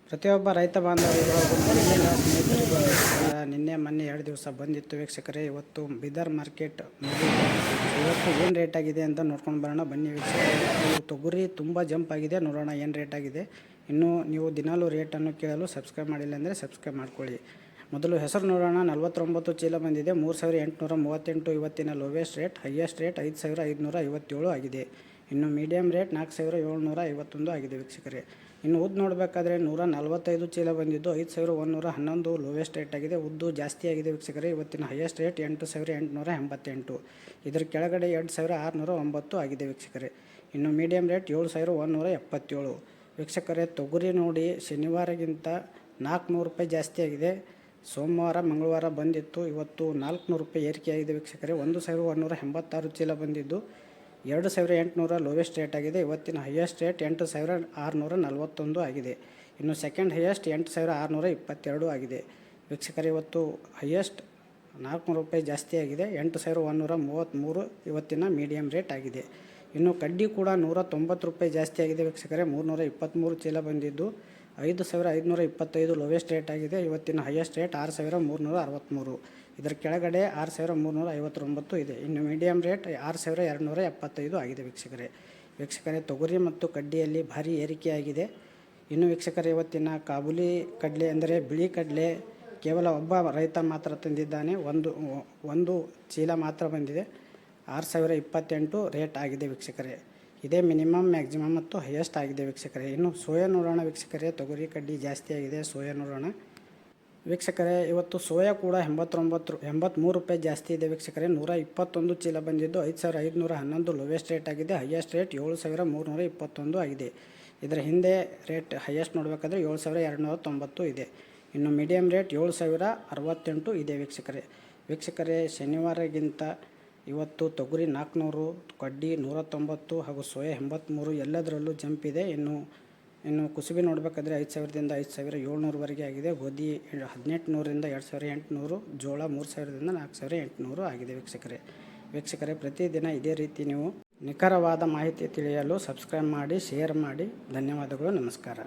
ಪ್ರತಿಯೊಬ್ಬ ರೈತ ಬಾಂಧವರಿಗೂ ಹಾಗೂ ಮನೆಯ ಸ್ನೇಹಿತರಿಗೂ ನಿನ್ನೆ ಮೊನ್ನೆ 2 ದಿವಸ ಬಂದಿತ್ತು ವೀಕ್ಷಕರೇ. ಇವತ್ತು ಬೀದರ್ ಮಾರ್ಕೆಟ್ ಇವತ್ತು ಏನು ರೇಟ್ ಆಗಿದೆ ಅಂತ ನೋಡ್ಕೊಂಡು ಬರೋಣ ಬನ್ನಿ ವೀಕ್ಷಕರೇ. ತೊಗರಿ ತುಂಬ ಜಂಪ್ ಆಗಿದೆ, ನೋಡೋಣ ಏನು ರೇಟ್ ಆಗಿದೆ. ಇನ್ನೂ ನೀವು ದಿನಾಲೂ ರೇಟನ್ನು ಕೇಳಲು ಸಬ್ಸ್ಕ್ರೈಬ್ ಮಾಡಿಲ್ಲ ಅಂದರೆ ಸಬ್ಸ್ಕ್ರೈಬ್ ಮಾಡ್ಕೊಳ್ಳಿ. ಮೊದಲು ಹೆಸರು ನೋಡೋಣ. 49 ಚೀಲ ಬಂದಿದೆ, 3838 ಇವತ್ತಿನ ಲೋವೆಸ್ಟ್ ರೇಟ್. ಹೈಯೆಸ್ಟ್ ರೇಟ್ 5557 ಆಗಿದೆ. ಇನ್ನು ಮೀಡಿಯಮ್ ರೇಟ್ 4751 ಆಗಿದೆ ವೀಕ್ಷಕರೇ. ಇನ್ನು ಉದ್ದು ನೋಡಬೇಕಾದ್ರೆ 145 ಚೀಲ ಬಂದಿದ್ದು 5111 ಲೋವೆಸ್ಟ್ ರೇಟ್ ಆಗಿದೆ. ಉದ್ದು ಜಾಸ್ತಿ ಆಗಿದೆ ವೀಕ್ಷಕರೇ. ಇವತ್ತಿನ ಹೈಯೆಸ್ಟ್ ರೇಟ್ 8888. ಇದರ ಕೆಳಗಡೆ 2609 ಆಗಿದೆ ವೀಕ್ಷಕರೇ. ಇನ್ನು ಮೀಡಿಯಮ್ ರೇಟ್ 7177 ವೀಕ್ಷಕರೇ. ತೊಗರಿ ನೋಡಿ ಶನಿವಾರಗಿಂತ 400 ರೂಪಾಯಿ ಜಾಸ್ತಿ ಆಗಿದೆ. ಸೋಮವಾರ ಮಂಗಳವಾರ ಬಂದಿತ್ತು, ಇವತ್ತು 400 ರೂಪಾಯಿ ಏರಿಕೆ ಆಗಿದೆ ವೀಕ್ಷಕರೇ. 1186 ಚೀಲ ಬಂದಿದ್ದು 2800 ಲೋವೆಸ್ಟ್ ರೇಟ್ ಆಗಿದೆ. ಇವತ್ತಿನ ಹೈಯೆಸ್ಟ್ ರೇಟ್ 8641 ಆಗಿದೆ. ಇನ್ನು ಸೆಕೆಂಡ್ ಹೈಯೆಸ್ಟ್ 8622 ಆಗಿದೆ ವೀಕ್ಷಕರೇ. ಇವತ್ತು ಹೈಯೆಸ್ಟ್ 400 ರೂಪಾಯಿ ಜಾಸ್ತಿ ಆಗಿದೆ. 8133 ಇವತ್ತಿನ ಮೀಡಿಯಮ್ ರೇಟ್ ಆಗಿದೆ. ಇನ್ನು ಕಡ್ಡಿ ಕೂಡ 190 ರೂಪಾಯಿ ಜಾಸ್ತಿ ಆಗಿದೆ ವೀಕ್ಷಕರೇ. 323 ಚೀಲ ಬಂದಿದ್ದು 5525 ಲೋವೆಸ್ಟ್ ರೇಟ್ ಆಗಿದೆ. ಇವತ್ತಿನ ಹೈಯೆಸ್ಟ್ ರೇಟ್ 6363. ಇದರ ಕೆಳಗಡೆ 6359 ಇದೆ. ಇನ್ನು ಮೀಡಿಯಮ್ ರೇಟ್ 6275 ಆಗಿದೆ ವೀಕ್ಷಕರೇ. ತೊಗರಿ ಮತ್ತು ಕಡ್ಡಿಯಲ್ಲಿ ಭಾರಿ ಏರಿಕೆಯಾಗಿದೆ. ಇನ್ನು ವೀಕ್ಷಕರೇ, ಇವತ್ತಿನ ಕಾಬೂಲಿ ಕಡಲೆ ಅಂದರೆ ಬಿಳಿ ಕಡಲೆ ಕೇವಲ ಒಬ್ಬ ರೈತ ಮಾತ್ರ ತಂದಿದ್ದಾನೆ. ಒಂದು ಚೀಲ ಮಾತ್ರ ಬಂದಿದೆ. 6028 ರೇಟ್ ಆಗಿದೆ ವೀಕ್ಷಕರೇ. ಇದೇ ಮಿನಿಮಮ್, ಮ್ಯಾಕ್ಸಿಮಮ್ ಮತ್ತು ಹೈಯೆಸ್ಟ್ ಆಗಿದೆ ವೀಕ್ಷಕರೇ. ಇನ್ನು ಸೋಯಾ ನೋಡೋಣ ವೀಕ್ಷಕರೇ. ತೊಗರಿ ಕಡ್ಡಿ ಜಾಸ್ತಿ ಆಗಿದೆ, ಸೋಯಾ ನೋಡೋಣ ವೀಕ್ಷಕರೇ. ಇವತ್ತು ಸೋಯಾ ಕೂಡ 83 ರೂಪಾಯಿ ಜಾಸ್ತಿ ಇದೆ ವೀಕ್ಷಕರೇ. 121 ಚೀಲ ಬಂದಿದ್ದು 5511 ಲೋವೆಸ್ಟ್ ರೇಟ್ ಆಗಿದೆ. ಹೈಯೆಸ್ಟ್ ರೇಟ್ 7321 ಆಗಿದೆ. ಇದರ ಹಿಂದೆ ರೇಟ್ ಹೈಯೆಸ್ಟ್ ನೋಡಬೇಕಾದ್ರೆ 7290 ಇದೆ. ಇನ್ನು ಮೀಡಿಯಮ್ ರೇಟ್ 7068 ಇದೆ ವೀಕ್ಷಕರೇ. ಶನಿವಾರಗಿಂತ ಇವತ್ತು ತೊಗರಿ 400, ಕಡ್ಡಿ 190 ಹಾಗೂ ಸೋಯಾ 83 ಎಲ್ಲದರಲ್ಲೂ ಜಂಪ್ ಇದೆ. ಇನ್ನು ಕುಸುಬಿ ನೋಡಬೇಕಾದ್ರೆ 5000ದಿಂದ 5700ವರೆಗೆ ಆಗಿದೆ. ಗೋಧಿ 1800ರಿಂದ 2800, ಜೋಳ 3000ದಿಂದ 4800 ಆಗಿದೆ ವೀಕ್ಷಕರೇ. ಪ್ರತಿದಿನ ಇದೇ ರೀತಿ ನೀವು ನಿಖರವಾದ ಮಾಹಿತಿ ತಿಳಿಯಲು ಸಬ್ಸ್ಕ್ರೈಬ್ ಮಾಡಿ, ಶೇರ್ ಮಾಡಿ. ಧನ್ಯವಾದಗಳು, ನಮಸ್ಕಾರ.